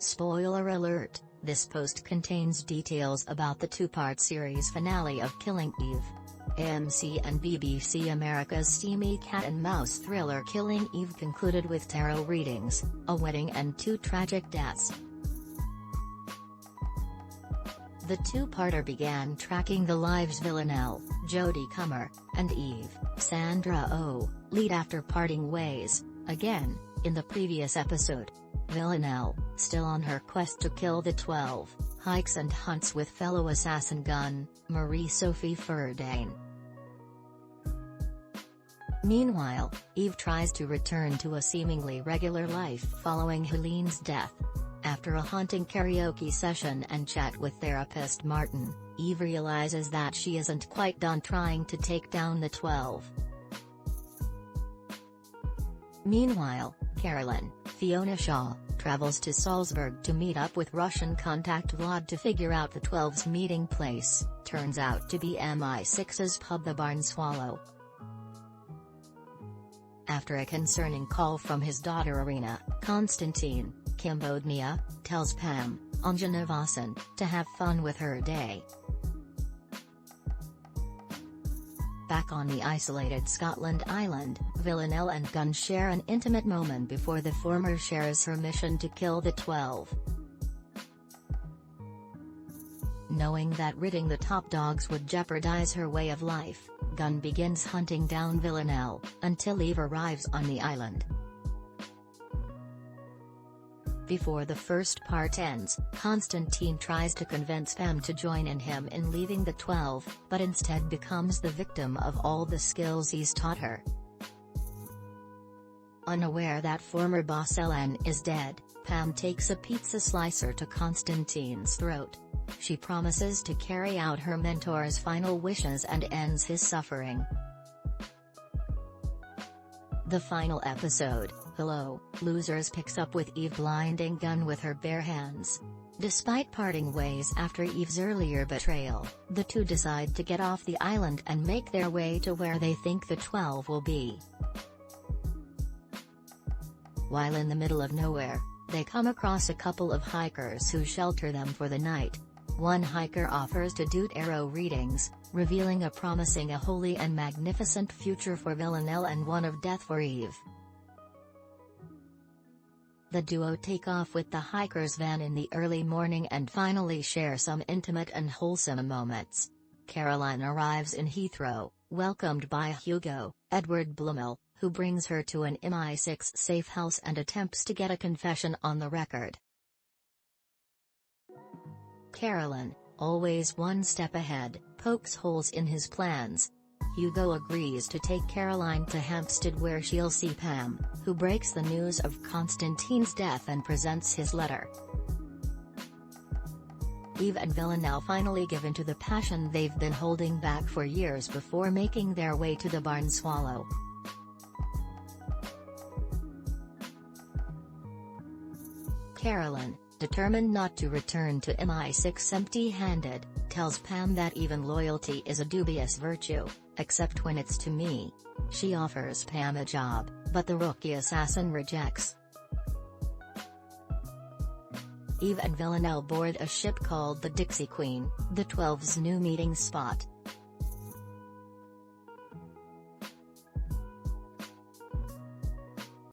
Spoiler alert, this post contains details about the two-part series finale of Killing Eve. AMC and BBC America's steamy cat-and-mouse thriller Killing Eve concluded with tarot readings, a wedding and 2 tragic deaths. The two-parter began tracking the lives Villanelle, Jodie Comer, and Eve, Sandra Oh, lead after parting ways, again, in the previous episode. Villanelle, still on her quest to kill the 12, hikes and hunts with fellow assassin gun, Marie-Sophie Ferdane. Meanwhile, Eve tries to return to a seemingly regular life following Helene's death. After a haunting karaoke session and chat with therapist Martin, Eve realizes that she isn't quite done trying to take down the 12. Meanwhile, Carolyn, Fiona Shaw, travels to Salzburg to meet up with Russian contact Vlad to figure out the 12's meeting place, turns out to be MI6's pub The Barn Swallow. After a concerning call from his daughter Irina, Konstantin, Kim Bodnia, tells Pam, Anjana Vasan, to have fun with her day. Back on the isolated Scotland island, Villanelle and Gunn share an intimate moment before the former shares her mission to kill the 12. Knowing that ridding the top dogs would jeopardize her way of life, Gunn begins hunting down Villanelle, until Eve arrives on the island. Before the first part ends, Konstantin tries to convince Pam to join him in leaving the 12, but instead becomes the victim of all the skills he's taught her. Unaware that former boss Hélène is dead, Pam takes a pizza slicer to Konstantin's throat. She promises to carry out her mentor's final wishes and ends his suffering. The final episode, Hello, Losers, picks up with Eve blinding Gunn with her bare hands. Despite parting ways after Eve's earlier betrayal, the two decide to get off the island and make their way to where they think the 12 will be. While in the middle of nowhere, they come across a couple of hikers who shelter them for the night. One hiker offers to do tarot readings, revealing a promising a holy and magnificent future for Villanelle and one of death for Eve. The duo take off with the hiker's van in the early morning and finally share some intimate and wholesome moments. Carolyn arrives in Heathrow, welcomed by Hugo, Edward Bluemel, who brings her to an MI6 safe house and attempts to get a confession on the record. Carolyn, always one step ahead, pokes holes in his plans. Hugo agrees to take Carolyn to Hampstead where she'll see Pam, who breaks the news of Konstantin's death and presents his letter. Eve and Villanelle finally give in to the passion they've been holding back for years before making their way to the Barn Swallow. Carolyn, determined not to return to MI6 empty-handed, tells Pam that even loyalty is a dubious virtue, except when it's to me. She offers Pam a job, but the rookie assassin rejects. Eve and Villanelle board a ship called the Dixie Queen, the 12's new meeting spot.